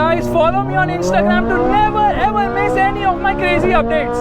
guys, follow me on Instagram to never ever miss any of my crazy updates.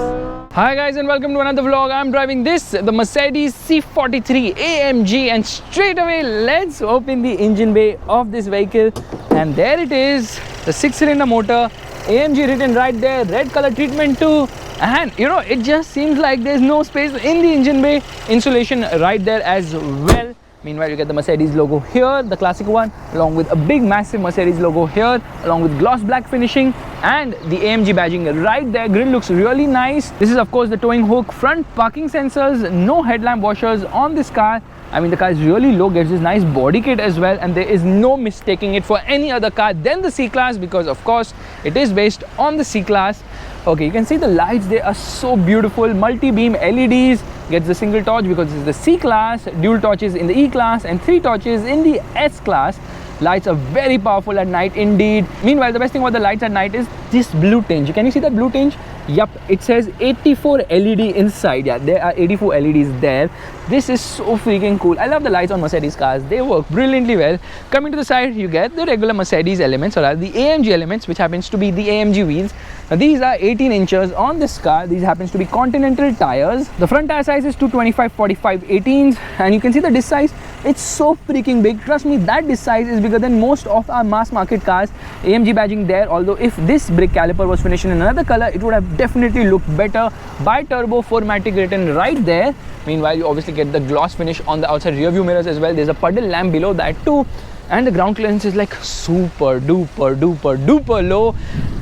Hi guys and welcome to another vlog. I'm driving the Mercedes C43 AMG, and straight away let's open the engine bay of this vehicle, and there it is, the 6-cylinder motor, AMG written right there, red color treatment too. And you know, it just seems like there's no space in the engine bay, insulation right there as well. Meanwhile, you get the Mercedes logo here, the classic one, along with a big massive Mercedes logo here, along with gloss black finishing and the AMG badging right there. Grille looks really nice. This is of course the towing hook, front parking sensors, no headlamp washers on this car. I mean, the car is really low, gets this nice body kit as well, and there is no mistaking it for any other car than the C-Class, because of course it is based on the C-Class. Okay, you can see the lights, they are so beautiful, multi-beam LEDs, gets the single torch because this is the C-Class, dual torches in the E-Class and 3 torches in the S-Class. Lights are very powerful at night indeed. Meanwhile, the best thing about the lights at night is this blue tinge. Can you see that blue tinge? Yup, it says 84 LED inside. Yeah, there are 84 LEDs there. This is so freaking cool. I love the lights on Mercedes cars. They work brilliantly well. Coming to the side, you get the regular Mercedes elements, or rather the AMG elements, which happens to be the AMG wheels. Now, these are 18 inches on this car. These happens to be Continental tires. The front tire size is 225/45 18s, and you can see the disc size. It's so freaking big. Trust me, that disc size is bigger than most of our mass market cars. AMG badging there, although if this brake caliper was finished in another color, it would have definitely looked better. Bi-turbo 4Matic written right there. Meanwhile, you obviously get the gloss finish on the outside rear view mirrors as well. There's a puddle lamp below that too, and the ground clearance is like super duper low.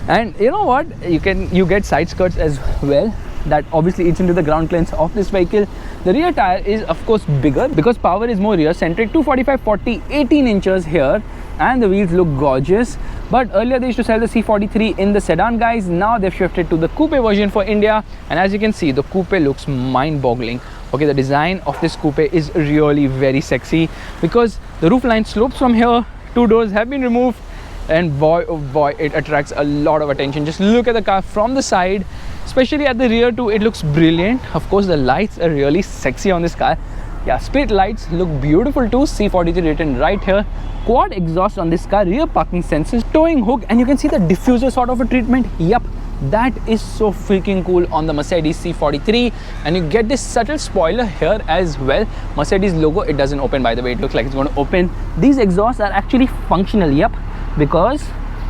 And you know what, you get side skirts as well that obviously eats into the ground clearance of this vehicle. The rear tire is of course bigger because power is more rear centric, 245/40 18 inches here, and the wheels look gorgeous. But earlier they used to sell the C43 in the sedan guys. Now they've shifted to the coupe version for India, and as you can see, the coupe looks mind-boggling. Okay, the design of this coupe is really very sexy because the roof line slopes from here. 2 doors have been removed, and boy oh boy, it attracts a lot of attention. Just look at the car from the side, especially at the rear too. It looks brilliant. Of course, the lights are really sexy on this car. Yeah, split lights look beautiful too. C43 written right here. Quad exhaust on this car, rear parking sensors, towing hook, and you can see the diffuser sort of a treatment. Yup, that is so freaking cool on the Mercedes C43. And you get this subtle spoiler here as well. Mercedes logo, it doesn't open, by the way. It looks like it's going to open. These exhausts are actually functional, yup, because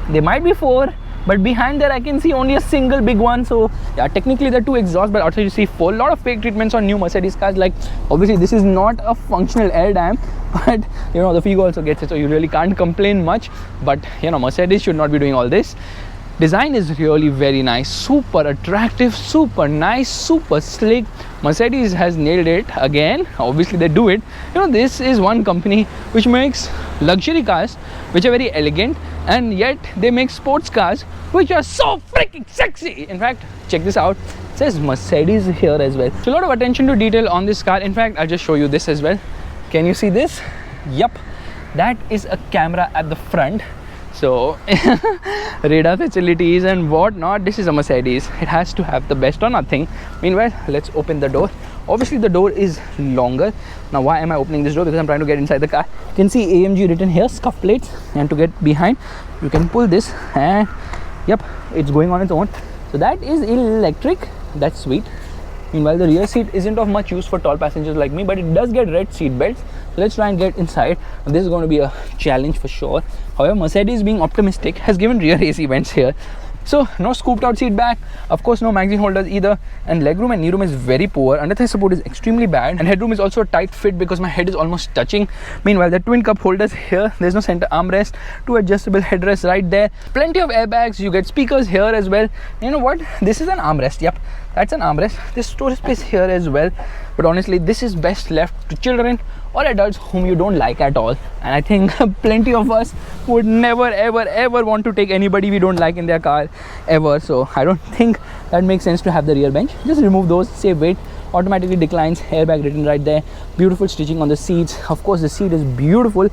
they might be 4, but behind there I can see only a single big one. So yeah, technically they're 2 exhausts, but outside you see 4. A lot of fake treatments on new Mercedes cars. Like obviously this is not a functional air dam, but you know, the Figo also gets it, so you really can't complain much. But you know, Mercedes should not be doing all this. Design is really very nice, super attractive, super nice, super slick. Mercedes has nailed it again. Obviously they do it. You know, this is one company which makes luxury cars which are very elegant, and yet they make sports cars which are so freaking sexy. In fact, check this out, it says Mercedes here as well. So a lot of attention to detail on this car. In fact, I'll just show you this as well. Can you see this? Yup, that is a camera at the front. So radar facilities and whatnot. This is a Mercedes. It has to have the best or nothing. Meanwhile, let's open the door. Obviously the door is longer. Now why am I opening this door? Because I'm trying to get inside the car. You can see AMG written here, scuff plates, and to get behind you can pull this, and yep, it's going on its own. So that is electric. That's sweet. Meanwhile, the rear seat isn't of much use for tall passengers like me, but it does get red seat belts. So let's try and get inside. This is going to be a challenge for sure. However, Mercedes, being optimistic, has given rear AC vents here. So no scooped out seat back, of course no magazine holders either, and legroom and kneeroom is very poor. Under thigh support is extremely bad, and headroom is also a tight fit because my head is almost touching. Meanwhile, the twin cup holders here, there's no center armrest, 2 adjustable headrests right there, plenty of airbags. You get speakers here as well. You know what, this is an armrest. Yep, that's an armrest. There's storage space here as well, but honestly this is best left to children or adults whom you don't like at all. And I think plenty of us would never ever want to take anybody we don't like in their car ever. So I don't think that makes sense to have the rear bench. Just remove those, save weight, automatically declines, airbag written right there, beautiful stitching on the seats. Of course the seat is beautiful.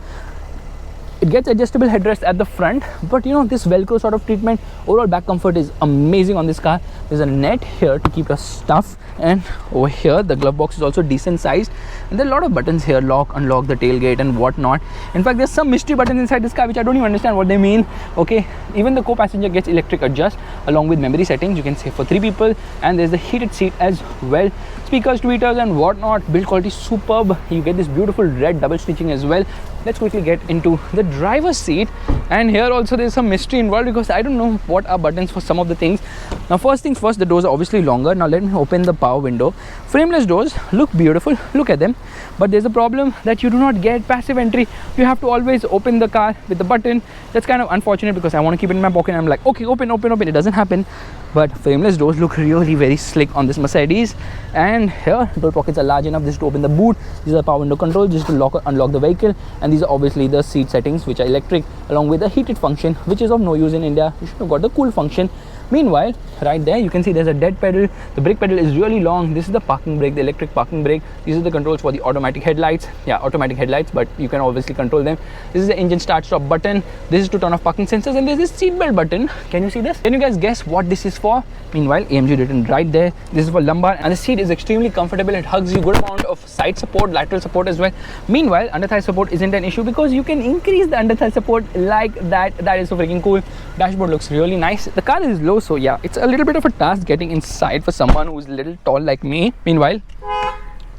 It gets adjustable headrest at the front, but you know, this Velcro sort of treatment, overall back comfort is amazing on this car. There's a net here to keep your stuff, and over here the glove box is also decent sized, and there are a lot of buttons here, lock, unlock the tailgate and whatnot. In fact, there's some mystery buttons inside this car which I don't even understand what they mean. Okay, even the co-passenger gets electric adjust along with memory settings, you can say, for 3 people, and there's the heated seat as well. Speakers, tweeters and whatnot. Build quality superb. You get this beautiful red double stitching as well. Let's quickly get into the driver's seat, and here also there's some mystery involved because I don't know what are buttons for some of the things. Now, first things first, the doors are obviously longer. Now let me open the power window. Frameless doors look beautiful, look at them, but there's a problem that you do not get passive entry. You have to always open the car with the button. That's kind of unfortunate because I want to keep it in my pocket and I'm like, okay, open, it doesn't happen. But frameless doors look really very slick on this Mercedes. And here, door pockets are large enough. This is to open the boot. These are the power window controls. This is to lock or unlock the vehicle. And these are obviously the seat settings, which are electric, along with the heated function, which is of no use in India. You should have got the cool function. Meanwhile, right there, you can see there's a dead pedal. The brake pedal is really long. This is the parking brake, the electric parking brake. These are the controls for the automatic headlights. Yeah, automatic headlights, but you can obviously control them. This is the engine start stop button. This is to turn off parking sensors, and there's this seat belt button. Can you see this? Can you guys guess what this is for? Meanwhile, AMG written right there. This is for lumbar, and the seat is extremely comfortable. It hugs you, good amount of side support, lateral support as well. Meanwhile, under thigh support isn't an issue because you can increase the under thigh support like that. That is so freaking cool. Dashboard looks really nice. The car is low, so yeah, it's a little bit of a task getting inside for someone who's a little tall like me. Meanwhile,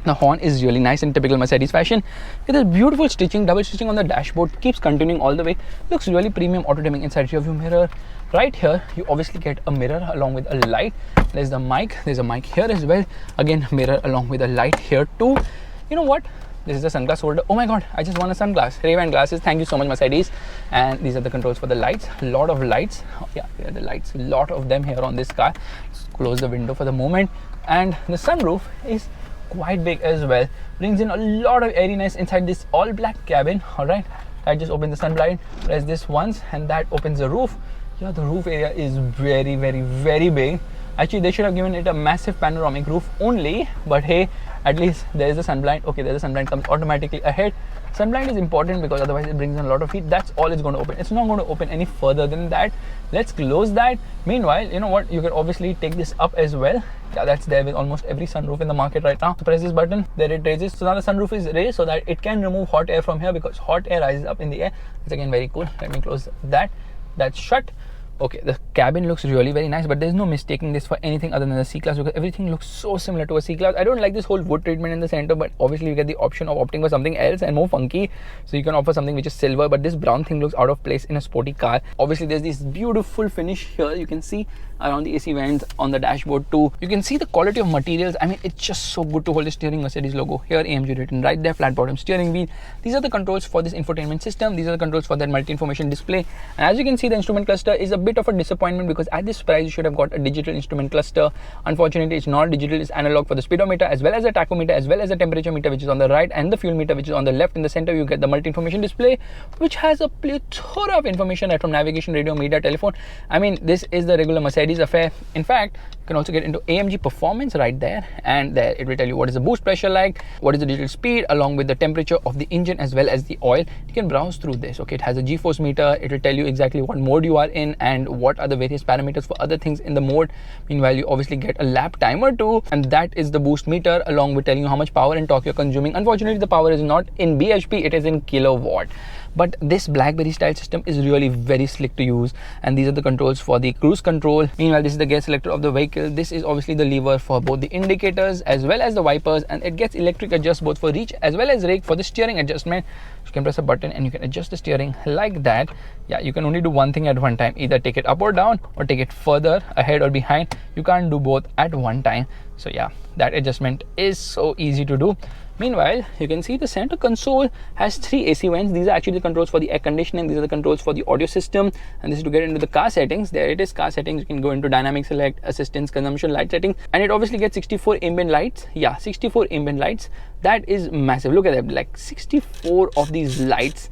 the horn is really nice in typical Mercedes fashion. It is beautiful stitching, double stitching on the dashboard, keeps continuing all the way. Looks really premium. Auto dimming inside rear view mirror. Right here, you obviously get a mirror along with a light. There's the mic. There's a mic here as well. Again, mirror along with a light here too. You know what? This is the sunglass holder. Oh my god, I just won a sunglass. Ray-Ban glasses. Thank you so much, Mercedes. And these are the controls for the lights. A lot of lights. Oh, yeah, here are the lights. A lot of them here on this car. Let's close the window for the moment. And the sunroof is quite big as well. Brings in a lot of airiness inside this all black cabin. Alright, I just opened the sun blind. Press this once and that opens the roof. Yeah, the roof area is very, very, very big. Actually, they should have given it a massive panoramic roof only, but hey, at least there is a sunblind. Okay, there's a sunblind comes automatically ahead. Sunblind is important because otherwise it brings in a lot of heat. That's all it's going to open. It's not going to open any further than that. Let's close that. Meanwhile, you know what? You can obviously take this up as well. Yeah, that's there with almost every sunroof in the market right now. Press this button, there it raises. So now the sunroof is raised so that it can remove hot air from here because hot air rises up in the air. It's again very cool. Let me close that. That's shut. Okay, the cabin looks really very nice, but there's no mistaking this for anything other than the C-Class because everything looks so similar to a C-Class. I don't like this whole wood treatment in the center, but obviously you get the option of opting for something else and more funky. So you can offer something which is silver, but this brown thing looks out of place in a sporty car. Obviously, there's this beautiful finish here. You can see around the AC vents on the dashboard too. You can see the quality of materials. I mean, it's just so good to hold the steering Mercedes logo. Here, AMG written right there, flat bottom steering wheel. These are the controls for this infotainment system. These are the controls for that multi-information display. And as you can see, the instrument cluster is a bit of a disappointment because at this price, you should have got a digital instrument cluster. Unfortunately, it's not digital, it's analog for the speedometer as well as the tachometer as well as the temperature meter, which is on the right, and the fuel meter, which is on the left. In the center, you get the multi-information display, which has a plethora of information right from navigation, radio, media, telephone. I mean, this is the regular Mercedes affair. In fact, you can also get into AMG performance right there, and there it will tell you what is the boost pressure like, what is the digital speed, along with the temperature of the engine as well as the oil. You can browse through this. Okay, it has a G-force meter. It will tell you exactly what mode you are in and what are the various parameters for other things in the mode. Meanwhile, you obviously get a lap timer too, and that is the boost meter, along with telling you how much power and torque you're consuming. Unfortunately, the power is not in bhp, it is in kilowatt. But this BlackBerry style system is really very slick to use, and these are the controls for the cruise control. Meanwhile, this is the gear selector of the vehicle. This is obviously the lever for both the indicators as well as the wipers, and it gets electric adjust both for reach as well as rake for the steering adjustment. You can press a button and you can adjust the steering like that. Yeah, you can only do one thing at one time, either take it up or down or take it further ahead or behind. You can't do both at one time. So yeah, that adjustment is so easy to do. Meanwhile, you can see the center console has 3 AC vents. These are actually the controls for the air conditioning. These are the controls for the audio system. And this is to get into the car settings. There it is, car settings. You can go into dynamic select, assistance, consumption, light setting. And it obviously gets 64 ambient lights. Yeah, 64 ambient lights. That is massive. Look at that, like 64 of these lights.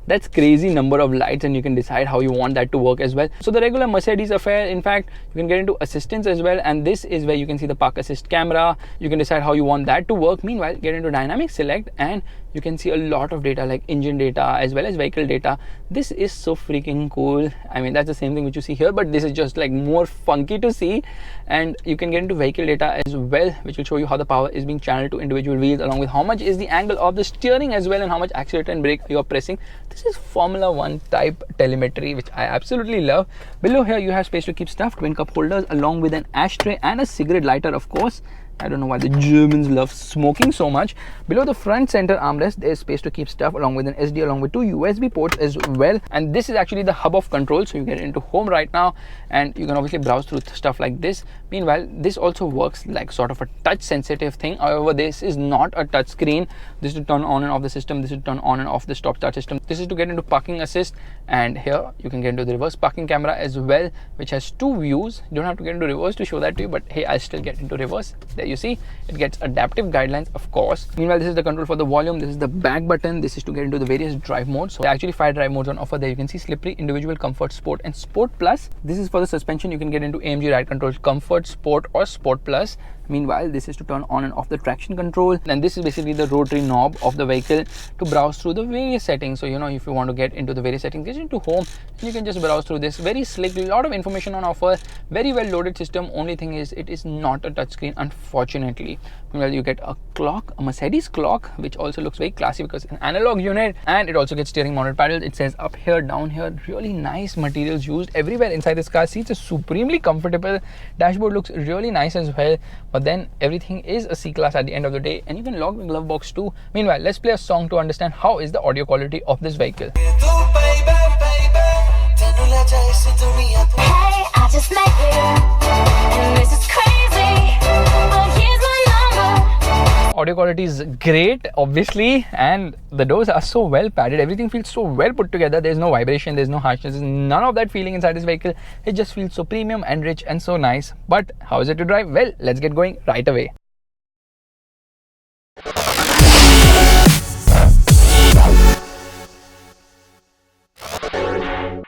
That's crazy number of lights, and you can decide how you want that to work as well. So the regular Mercedes affair, in fact, you can get into assistance as well, and this is where you can see the park assist camera. You can decide how you want that to work. Meanwhile, get into dynamic select and you can see a lot of data like engine data as well as vehicle data. This is so freaking cool. I mean, that's the same thing which you see here, but this is just like more funky to see. And you can get into vehicle data as well, which will show you how the power is being channeled to individual wheels, along with how much is the angle of the steering as well, and how much accelerator and brake you are pressing. This is Formula 1 type telemetry, which I absolutely love. Below here you have space to keep stuff, twin cup holders along with an ashtray and a cigarette lighter, of course. I don't know why the Germans love smoking so much. Below the front center armrest, there's space to keep stuff along with an SD, along with 2 USB ports as well. And this is actually the hub of control. So you get into home right now and you can obviously browse through stuff like this. Meanwhile, this also works like sort of a touch sensitive thing. However, this is not a touch screen. This is to turn on and off the system. This is to turn on and off the stop start system. This is to get into parking assist. And here you can get into the reverse parking camera as well, which has 2 views. You don't have to get into reverse to show that to you, but hey, I'll still get into reverse. There you see, it gets adaptive guidelines, of course. Meanwhile, this is the control for the volume. This is the back button. This is to get into the various drive modes. So there are actually 5 drive modes on offer there. You can see slippery, individual, comfort, sport, and sport plus. This is for the suspension. You can get into AMG ride control, comfort, sport, or sport plus. Meanwhile, this is to turn on and off the traction control, and this is basically the rotary knob of the vehicle to browse through the various settings. So if you want to get into the various settings, get into home, you can just browse through this. Very slick, a lot of information on offer, very well loaded system. Only thing is, it is not a touchscreen, unfortunately. Meanwhile, you get a clock, a Mercedes clock, which also looks very classy because it's an analog unit, and it also gets steering mounted paddles. It says up here, down here. Really nice materials used everywhere inside this car. Seats are supremely comfortable. Dashboard looks really nice as well. But then everything is a C-Class at the end of the day, and you can log the glove box too. Meanwhile, let's play a song to understand how is the audio quality of this vehicle. Hey, I just met you, and this is crazy, but here's my number. Audio quality is great, obviously, and the doors are so well padded. Everything feels so well put together. There's no vibration, there's no harshness, there's none of that feeling inside this vehicle. It just feels so premium and rich and so nice. But how is it to drive? Well, let's get going right away.